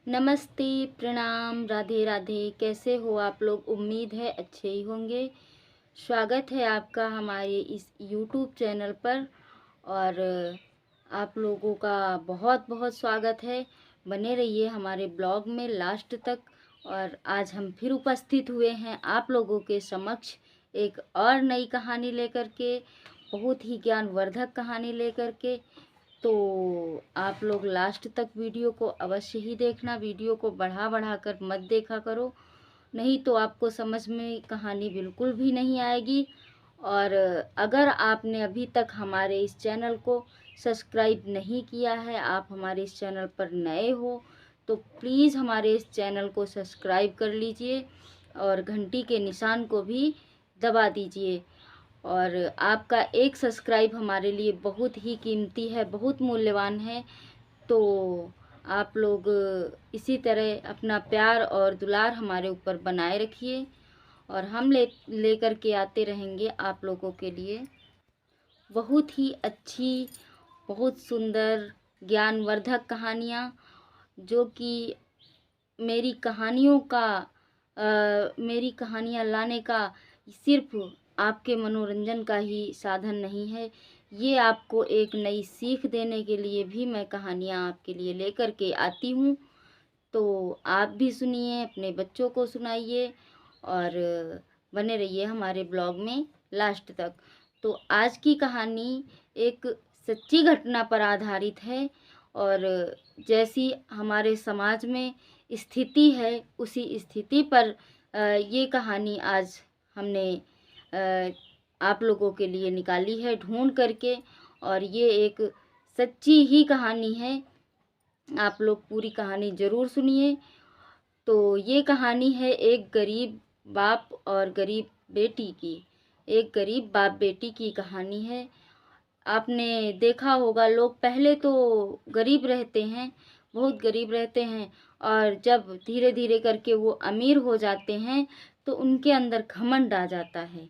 नमस्ते, प्रणाम, राधे राधे। कैसे हो आप लोग? उम्मीद है अच्छे ही होंगे। स्वागत है आपका हमारे इस यूट्यूब चैनल पर और आप लोगों का बहुत बहुत स्वागत है। बने रहिए हमारे ब्लॉग में लास्ट तक। और आज हम फिर उपस्थित हुए हैं आप लोगों के समक्ष एक और नई कहानी लेकर के, बहुत ही ज्ञानवर्धक कहानी लेकर के। तो आप लोग लास्ट तक वीडियो को अवश्य ही देखना। वीडियो को बढ़ा कर मत देखा करो, नहीं तो आपको समझ में कहानी बिल्कुल भी नहीं आएगी। और अगर आपने अभी तक हमारे इस चैनल को सब्सक्राइब नहीं किया है, आप हमारे इस चैनल पर नए हो, तो प्लीज़ हमारे इस चैनल को सब्सक्राइब कर लीजिए और घंटी के निशान को भी दबा दीजिए। और आपका एक सब्सक्राइब हमारे लिए बहुत ही कीमती है, बहुत मूल्यवान है। तो आप लोग इसी तरह अपना प्यार और दुलार हमारे ऊपर बनाए रखिए और हम लेकर के आते रहेंगे आप लोगों के लिए बहुत ही अच्छी, बहुत सुंदर, ज्ञानवर्धक कहानियाँ, जो कि मेरी कहानियों का मेरी कहानियाँ लाने का सिर्फ आपके मनोरंजन का ही साधन नहीं है, ये आपको एक नई सीख देने के लिए भी मैं कहानियाँ आपके लिए लेकर के आती हूँ। तो आप भी सुनिए, अपने बच्चों को सुनाइए और बने रहिए हमारे ब्लॉग में लास्ट तक। तो आज की कहानी एक सच्ची घटना पर आधारित है और जैसी हमारे समाज में स्थिति है उसी स्थिति पर ये कहानी आज हमने आप लोगों के लिए निकाली है ढूंढ करके। और ये एक सच्ची ही कहानी है, आप लोग पूरी कहानी ज़रूर सुनिए। तो ये कहानी है एक गरीब बाप और गरीब बेटी की। एक गरीब बाप बेटी की कहानी है। आपने देखा होगा, लोग पहले तो गरीब रहते हैं, बहुत गरीब रहते हैं, और जब धीरे धीरे करके वो अमीर हो जाते हैं तो उनके अंदर घमंड आ जाता है।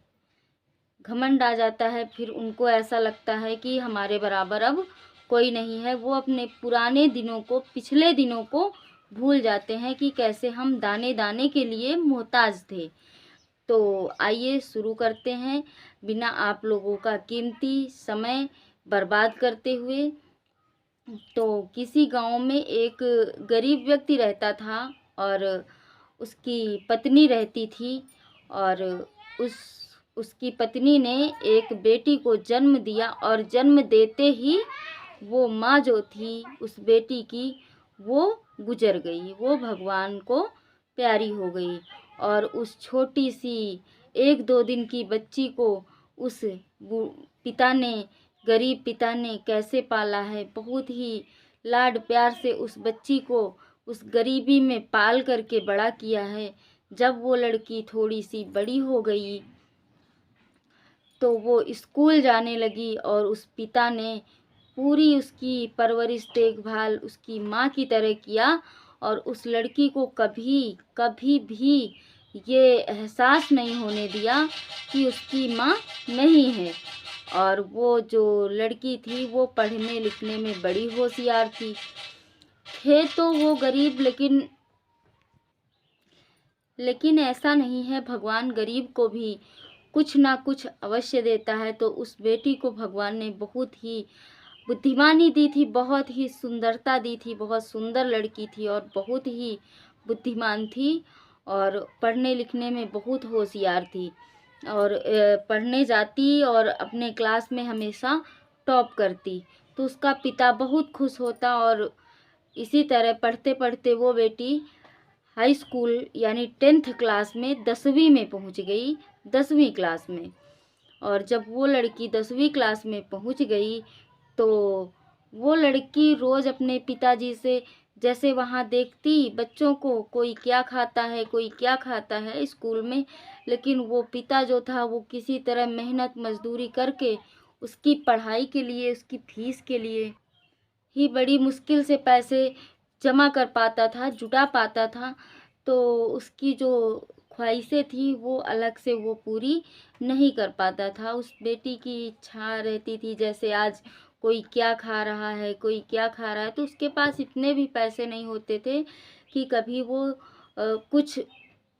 घमंड आ जाता है, फिर उनको ऐसा लगता है कि हमारे बराबर अब कोई नहीं है। वो अपने पुराने दिनों को, पिछले दिनों को भूल जाते हैं कि कैसे हम दाने दाने के लिए मोहताज थे। तो आइए शुरू करते हैं बिना आप लोगों का कीमती समय बर्बाद करते हुए। तो किसी गांव में एक गरीब व्यक्ति रहता था और उसकी पत्नी रहती थी। और उस उसकी पत्नी ने एक बेटी को जन्म दिया और जन्म देते ही वो माँ जो थी उस बेटी की, वो गुजर गई, वो भगवान को प्यारी हो गई। और उस छोटी सी 1-2 दिन की बच्ची को उस पिता ने, गरीब पिता ने कैसे पाला है, बहुत ही लाड प्यार से उस बच्ची को उस गरीबी में पाल करके बड़ा किया है। जब वो लड़की थोड़ी सी बड़ी हो गई तो वो स्कूल जाने लगी और उस पिता ने पूरी उसकी परवरिश, देखभाल उसकी माँ की तरह किया। और उस लड़की को कभी कभी भी ये एहसास नहीं होने दिया कि उसकी माँ नहीं है। और वो जो लड़की थी वो पढ़ने लिखने में बड़ी होशियार थी। थे तो वो गरीब, लेकिन ऐसा नहीं है, भगवान गरीब को भी कुछ ना कुछ अवश्य देता है। तो उस बेटी को भगवान ने बहुत ही बुद्धिमानी दी थी, बहुत ही सुंदरता दी थी, बहुत सुंदर लड़की थी और बहुत ही बुद्धिमान थी और पढ़ने लिखने में बहुत होशियार थी। और पढ़ने जाती और अपने क्लास में हमेशा टॉप करती। तो उसका पिता बहुत खुश होता और इसी तरह पढ़ते पढ़ते वो बेटी हाई स्कूल यानी 10th क्लास में 10वीं में पहुंच गई, 10वीं क्लास में। और जब वो लड़की 10वीं क्लास में पहुंच गई तो वो लड़की रोज़ अपने पिताजी से, जैसे वहाँ देखती बच्चों को, कोई क्या खाता है, कोई क्या खाता है स्कूल में, लेकिन वो पिता जो था वो किसी तरह मेहनत मजदूरी करके उसकी पढ़ाई के लिए, उसकी फीस के लिए ही बड़ी मुश्किल से पैसे जमा कर पाता था, जुटा पाता था। तो उसकी जो ख्वाहिशें थी वो अलग से वो पूरी नहीं कर पाता था। उस बेटी की इच्छा रहती थी जैसे आज कोई क्या खा रहा है, कोई क्या खा रहा है। तो उसके पास इतने भी पैसे नहीं होते थे कि कभी वो कुछ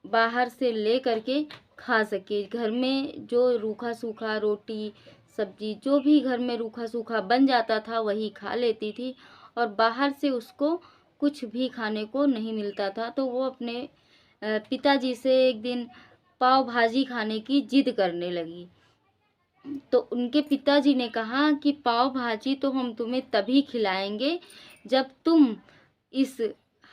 बाहर से ले करके खा सके। घर में जो रूखा सूखा रोटी सब्जी जो भी घर में रूखा सूखा बन जाता था वही खा लेती थी, और बाहर से उसको कुछ भी खाने को नहीं मिलता था। तो वो अपने पिताजी से एक दिन पाव भाजी खाने की जिद करने लगी। तो उनके पिताजी ने कहा कि पाव भाजी तो हम तुम्हें तभी खिलाएंगे जब तुम इस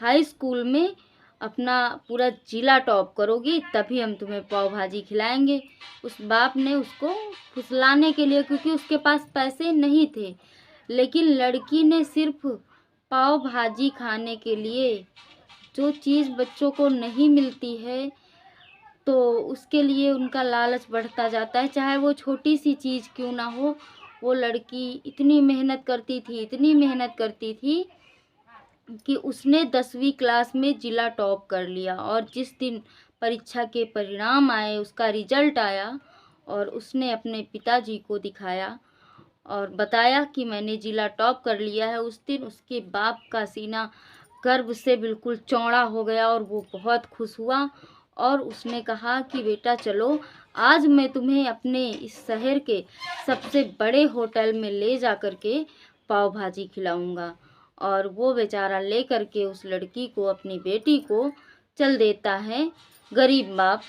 हाई स्कूल में अपना पूरा जिला टॉप करोगी, तभी हम तुम्हें पाव भाजी खिलाएंगे। उस बाप ने उसको फुसलाने के लिए, क्योंकि उसके पास पैसे नहीं थे, लेकिन लड़की ने सिर्फ पाव भाजी खाने के लिए, जो चीज़ बच्चों को नहीं मिलती है तो उसके लिए उनका लालच बढ़ता जाता है, चाहे वो छोटी सी चीज़ क्यों ना हो। वो लड़की इतनी मेहनत करती थी, इतनी मेहनत करती थी कि उसने 10वीं क्लास में जिला टॉप कर लिया। और जिस दिन परीक्षा के परिणाम आए, उसका रिजल्ट आया, और उसने अपने पिताजी को दिखाया और बताया कि मैंने जिला टॉप कर लिया है, उस दिन उसके बाप का सीना गर्व से बिल्कुल चौड़ा हो गया और वो बहुत खुश हुआ। और उसने कहा कि बेटा चलो, आज मैं तुम्हें अपने इस शहर के सबसे बड़े होटल में ले जा कर के पाव भाजी खिलाऊंगा। और वो बेचारा ले कर के उस लड़की को, अपनी बेटी को चल देता है गरीब बाप,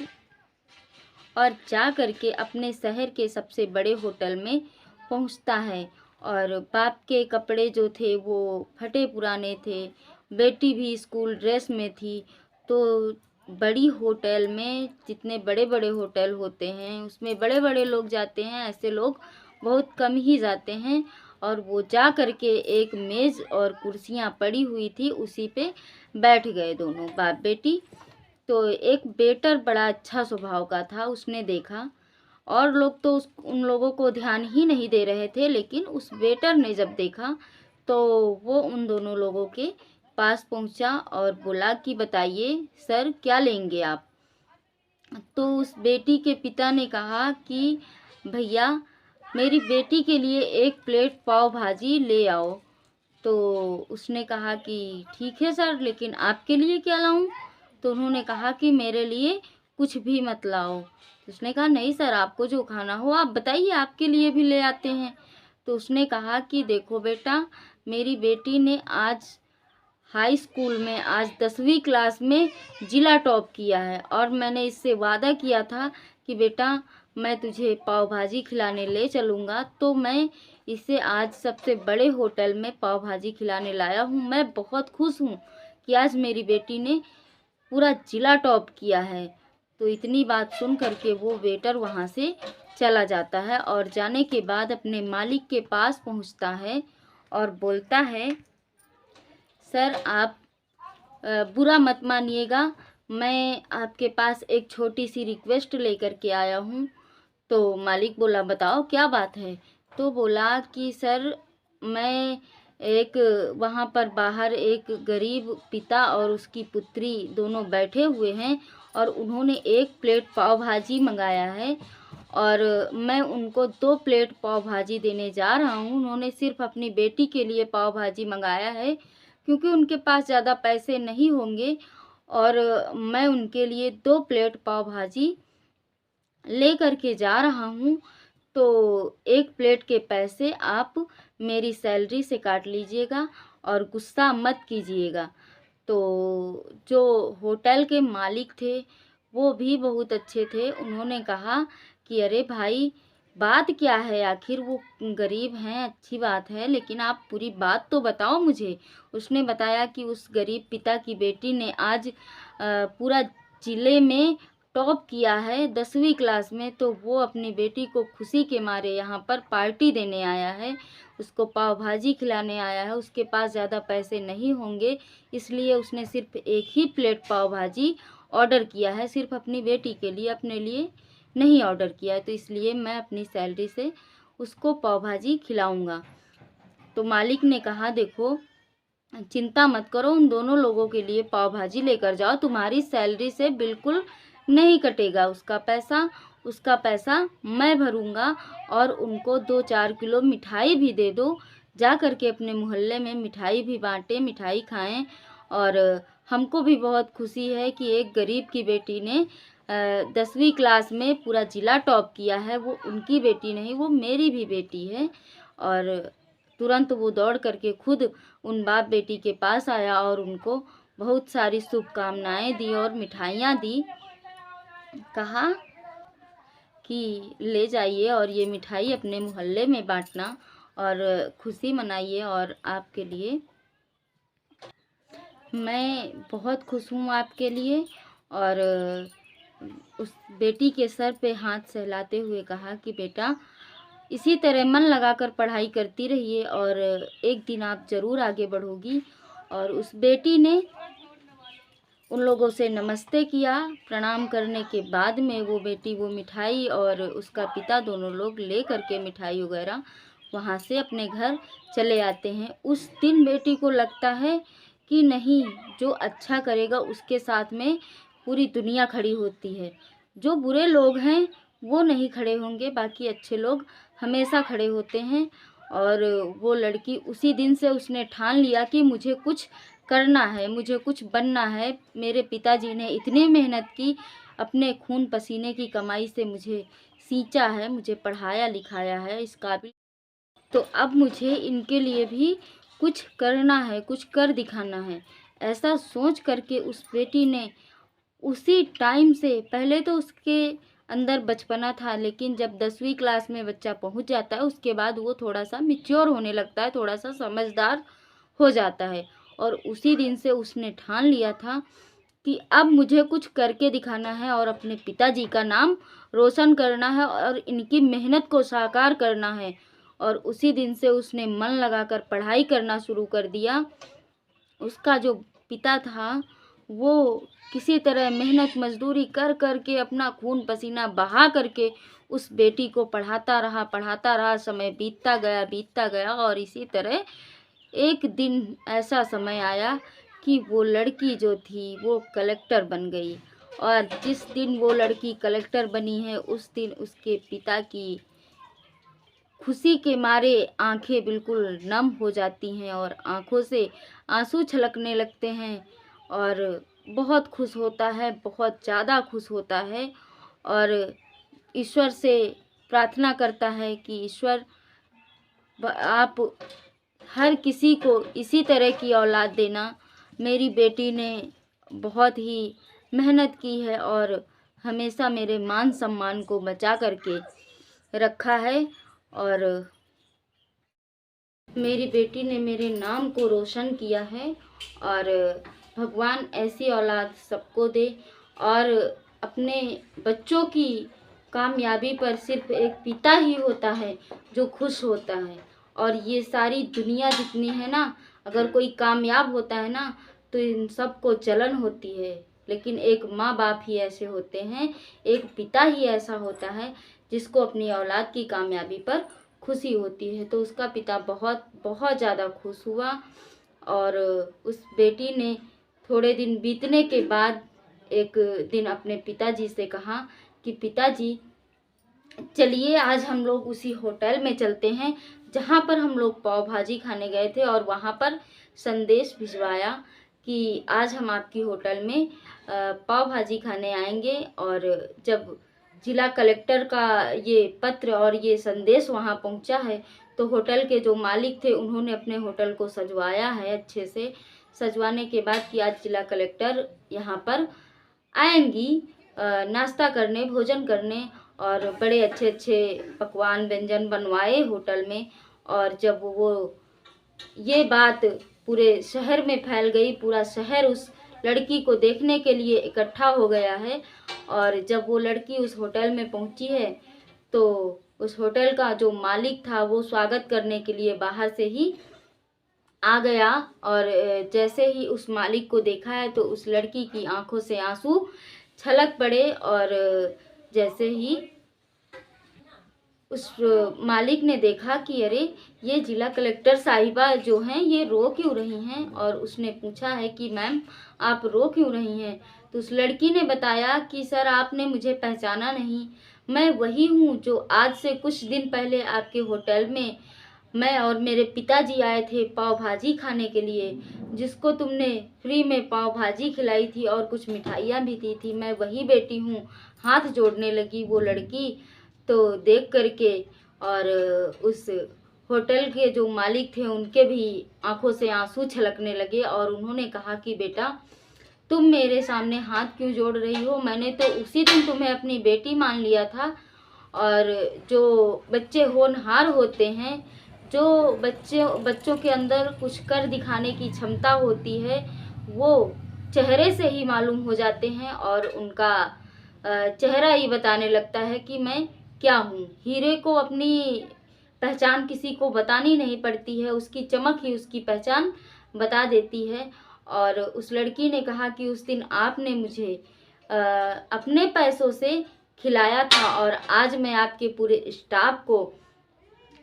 और जा कर के अपने शहर के सबसे बड़े होटल में पहुंचता है। और बाप के कपड़े जो थे वो फटे पुराने थे, बेटी भी स्कूल ड्रेस में थी। तो बड़ी होटल में, जितने बड़े बड़े होटल होते हैं उसमें बड़े बड़े लोग जाते हैं, ऐसे लोग बहुत कम ही जाते हैं। और वो जा कर के एक मेज़ और कुर्सियां पड़ी हुई थी, उसी पे बैठ गए दोनों बाप बेटी। तो एक वेटर बड़ा अच्छा स्वभाव का था, उसने देखा, और लोग तो उन लोगों को ध्यान ही नहीं दे रहे थे, लेकिन उस वेटर ने जब देखा तो वो उन दोनों लोगों के पास पहुंचा और बोला कि बताइए सर, क्या लेंगे आप। तो उस बेटी के पिता ने कहा कि भैया, मेरी बेटी के लिए एक प्लेट पाव भाजी ले आओ। तो उसने कहा कि ठीक है सर, लेकिन आपके लिए क्या लाऊं। तो उन्होंने कहा कि मेरे लिए कुछ भी मत लाओ। तो उसने कहा नहीं सर, आपको जो खाना हो आप बताइए, आपके लिए भी ले आते हैं। तो उसने कहा कि देखो बेटा, मेरी बेटी ने आज हाई स्कूल में, आज 10वीं क्लास में जिला टॉप किया है, और मैंने इससे वादा किया था कि बेटा मैं तुझे पाव भाजी खिलाने ले चलूँगा, तो मैं इसे आज सबसे बड़े होटल में पाव भाजी खिलाने लाया हूँ। मैं बहुत खुश हूँ कि आज मेरी बेटी ने पूरा जिला टॉप किया है। तो इतनी बात सुन करके वो वेटर वहाँ से चला जाता है, और जाने के बाद अपने मालिक के पास पहुँचता है और बोलता है, सर आप बुरा मत मानिएगा, मैं आपके पास एक छोटी सी रिक्वेस्ट लेकर के आया हूँ। तो मालिक बोला बताओ क्या बात है। तो बोला कि सर, मैं एक, वहाँ पर बाहर एक गरीब पिता और उसकी पुत्री दोनों बैठे हुए हैं, और उन्होंने एक प्लेट पाव भाजी मंगाया है, और मैं उनको 2 प्लेट पाव भाजी देने जा रहा हूँ। उन्होंने सिर्फ अपनी बेटी के लिए पाव भाजी मंगाया है, क्योंकि उनके पास ज़्यादा पैसे नहीं होंगे, और मैं उनके लिए 2 प्लेट पाव भाजी ले करके जा रहा हूँ। तो 1 प्लेट के पैसे आप मेरी सैलरी से काट लीजिएगा और गुस्सा मत कीजिएगा। तो जो होटल के मालिक थे वो भी बहुत अच्छे थे, उन्होंने कहा कि अरे भाई, बात क्या है, आखिर वो गरीब हैं, अच्छी बात है, लेकिन आप पूरी बात तो बताओ मुझे। उसने बताया कि उस गरीब पिता की बेटी ने आज पूरा जिले में टॉप किया है 10वीं क्लास में, तो वो अपनी बेटी को खुशी के मारे यहाँ पर पार्टी देने आया है, उसको पाव भाजी खिलाने आया है। उसके पास ज़्यादा पैसे नहीं होंगे, इसलिए उसने सिर्फ एक ही प्लेट पाव भाजी ऑर्डर किया है, सिर्फ अपनी बेटी के लिए, अपने लिए नहीं ऑर्डर किया है। तो इसलिए मैं अपनी सैलरी से उसको पाव भाजी खिलाऊँगा। तो मालिक ने कहा देखो, चिंता मत करो, उन दोनों लोगों के लिए पाव भाजी लेकर जाओ, तुम्हारी सैलरी से बिल्कुल नहीं कटेगा उसका पैसा, उसका पैसा मैं भरूँगा और उनको 2-4 किलो मिठाई भी दे दो। जा कर के अपने मोहल्ले में मिठाई भी बाँटें, मिठाई खाएँ। और हमको भी बहुत खुशी है कि एक गरीब की बेटी ने 10वीं क्लास में पूरा ज़िला टॉप किया है। वो उनकी बेटी नहीं, वो मेरी भी बेटी है। और तुरंत वो दौड़ करके खुद उन बाप बेटी के पास आया और उनको बहुत सारी शुभकामनाएँ दी और मिठाइयाँ दी। कहा कि ले जाइए और ये मिठाई अपने मोहल्ले में बाँटना और खुशी मनाइए। और आपके लिए मैं बहुत खुश हूँ आपके लिए। और उस बेटी के सर पे हाथ सहलाते हुए कहा कि बेटा, इसी तरह मन लगाकर पढ़ाई करती रहिए और एक दिन आप ज़रूर आगे बढ़ोगी। और उस बेटी ने उन लोगों से नमस्ते किया। प्रणाम करने के बाद में वो बेटी वो मिठाई और उसका पिता दोनों लोग ले करके मिठाई वगैरह वहाँ से अपने घर चले आते हैं। उस दिन बेटी को लगता है कि नहीं, जो अच्छा करेगा उसके साथ में पूरी दुनिया खड़ी होती है। जो बुरे लोग हैं वो नहीं खड़े होंगे, बाकी अच्छे लोग हमेशा खड़े होते हैं। और वो लड़की उसी दिन से उसने ठान लिया कि मुझे कुछ करना है, मुझे कुछ बनना है। मेरे पिताजी ने इतनी मेहनत की, अपने खून पसीने की कमाई से मुझे सींचा है, मुझे पढ़ाया लिखाया है इस काबिल, तो अब मुझे इनके लिए भी कुछ करना है, कुछ कर दिखाना है। ऐसा सोच करके उस बेटी ने उसी टाइम से, पहले तो उसके अंदर बचपना था, लेकिन जब 10वीं क्लास में बच्चा पहुंच जाता है उसके बाद वो थोड़ा सा मैच्योर होने लगता है, थोड़ा सा समझदार हो जाता है। और उसी दिन से उसने ठान लिया था कि अब मुझे कुछ करके दिखाना है और अपने पिताजी का नाम रोशन करना है और इनकी मेहनत को साकार करना है। और उसी दिन से उसने मन लगाकर पढ़ाई करना शुरू कर दिया। उसका जो पिता था वो किसी तरह मेहनत मजदूरी कर कर के अपना खून पसीना बहा करके उस बेटी को पढ़ाता रहा। समय बीतता गया और इसी तरह एक दिन ऐसा समय आया कि वो लड़की जो थी वो कलेक्टर बन गई। और जिस दिन वो लड़की कलेक्टर बनी है उस दिन उसके पिता की खुशी के मारे आंखें बिल्कुल नम हो जाती हैं और आंखों से आंसू छलकने लगते हैं। और बहुत खुश होता है, बहुत ज़्यादा खुश होता है। और ईश्वर से प्रार्थना करता है कि ईश्वर, आप हर किसी को इसी तरह की औलाद देना। मेरी बेटी ने बहुत ही मेहनत की है और हमेशा मेरे मान सम्मान को बचा करके रखा है। और मेरी बेटी ने मेरे नाम को रोशन किया है। और भगवान ऐसी औलाद सबको दे। और अपने बच्चों की कामयाबी पर सिर्फ एक पिता ही होता है जो खुश होता है। और ये सारी दुनिया जितनी है ना, अगर कोई कामयाब होता है ना तो इन सबको जलन होती है, लेकिन एक माँ बाप ही ऐसे होते हैं, एक पिता ही ऐसा होता है जिसको अपनी औलाद की कामयाबी पर खुशी होती है। तो उसका पिता बहुत बहुत ज़्यादा खुश हुआ। और उस बेटी ने थोड़े दिन बीतने के बाद एक दिन अपने पिताजी से कहा कि पिताजी, चलिए आज हम लोग उसी होटल में चलते हैं जहाँ पर हम लोग पाव भाजी खाने गए थे। और वहाँ पर संदेश भिजवाया कि आज हम आपकी होटल में पाव भाजी खाने आएंगे। और जब जिला कलेक्टर का ये पत्र और ये संदेश वहाँ पहुँचा है तो होटल के जो मालिक थे उन्होंने अपने होटल को सजवाया है अच्छे से। सजवाने के बाद कि आज जिला कलेक्टर यहाँ पर आएंगी नाश्ता करने, भोजन करने। और बड़े अच्छे अच्छे पकवान व्यंजन बनवाए होटल में। और जब वो ये बात पूरे शहर में फैल गई, पूरा शहर उस लड़की को देखने के लिए इकट्ठा हो गया है। और जब वो लड़की उस होटल में पहुंची है तो उस होटल का जो मालिक था वो स्वागत करने के लिए बाहर से ही आ गया। और जैसे ही उस मालिक को देखा है तो उस लड़की की आंखों से आंसू छलक पड़े। और जैसे ही उस मालिक ने देखा कि अरे ये जिला कलेक्टर साहिबा जो हैं ये रो क्यों रही हैं, और उसने पूछा है कि मैम आप रो क्यों रही हैं। तो उस लड़की ने बताया कि सर आपने मुझे पहचाना नहीं, मैं वही हूँ जो आज से कुछ दिन पहले आपके होटल में मैं और मेरे पिताजी आए थे पाव भाजी खाने के लिए, जिसको तुमने फ्री में पाव भाजी खिलाई थी और कुछ मिठाइयाँ भी दी थी। मैं वही बेटी हूँ। हाथ जोड़ने लगी वो लड़की तो देख करके, और उस होटल के जो मालिक थे उनके भी आंखों से आंसू छलकने लगे और उन्होंने कहा कि बेटा, तुम मेरे सामने हाथ क्यों जोड़ रही हो? मैंने तो उसी दिन तुम्हें अपनी बेटी मान लिया था। और जो बच्चे होनहार होते हैं, जो बच्चों के अंदर कुछ कर दिखाने की क्षमता होती है, वो चेहरे से ही मालूम हो जाते हैं और उनका चेहरा ही बताने लगता है कि मैं क्या हूँ। हीरे को अपनी पहचान किसी को बतानी नहीं पड़ती है, उसकी चमक ही उसकी पहचान बता देती है। और उस लड़की ने कहा कि उस दिन आपने मुझे अपने पैसों से खिलाया था और आज मैं आपके पूरे स्टाफ को,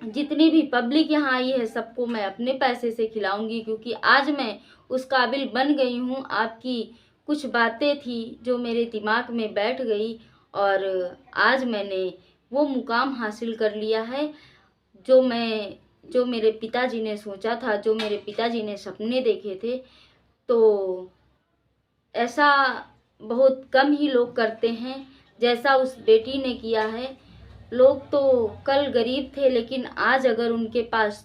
जितनी भी पब्लिक यहाँ आई है, सबको मैं अपने पैसे से खिलाऊंगी, क्योंकि आज मैं उस काबिल बन गई हूँ। आपकी कुछ बातें थी जो मेरे दिमाग में बैठ गई और आज मैंने वो मुकाम हासिल कर लिया है जो मेरे पिताजी ने सोचा था, जो मेरे पिताजी ने सपने देखे थे। तो ऐसा बहुत कम ही लोग करते हैं जैसा उस बेटी ने किया है। लोग तो कल गरीब थे, लेकिन आज अगर उनके पास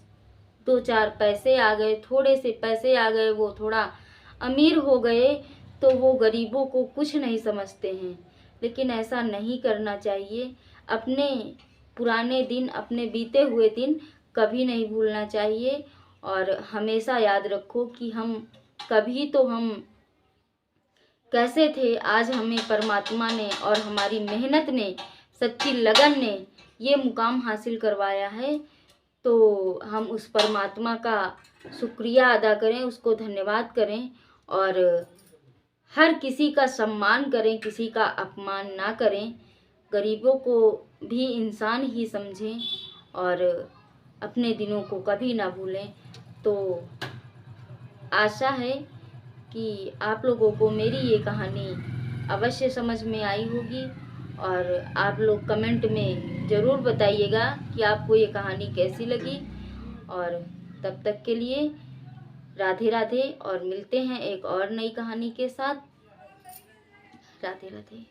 दो चार पैसे आ गए, थोड़े से पैसे आ गए, वो थोड़ा अमीर हो गए, तो वो गरीबों को कुछ नहीं समझते हैं। लेकिन ऐसा नहीं करना चाहिए। अपने पुराने दिन, अपने बीते हुए दिन कभी नहीं भूलना चाहिए। और हमेशा याद रखो कि हम कैसे थे। आज हमें परमात्मा ने और हमारी मेहनत ने, सच्ची लगन ने ये मुकाम हासिल करवाया है। तो हम उस परमात्मा का शुक्रिया अदा करें, उसको धन्यवाद करें और हर किसी का सम्मान करें, किसी का अपमान ना करें। गरीबों को भी इंसान ही समझें और अपने दिनों को कभी ना भूलें। तो आशा है कि आप लोगों को मेरी ये कहानी अवश्य समझ में आई होगी और आप लोग कमेंट में ज़रूर बताइएगा कि आपको ये कहानी कैसी लगी। और तब तक के लिए राधे राधे, और मिलते हैं एक और नई कहानी के साथ। राधे राधे।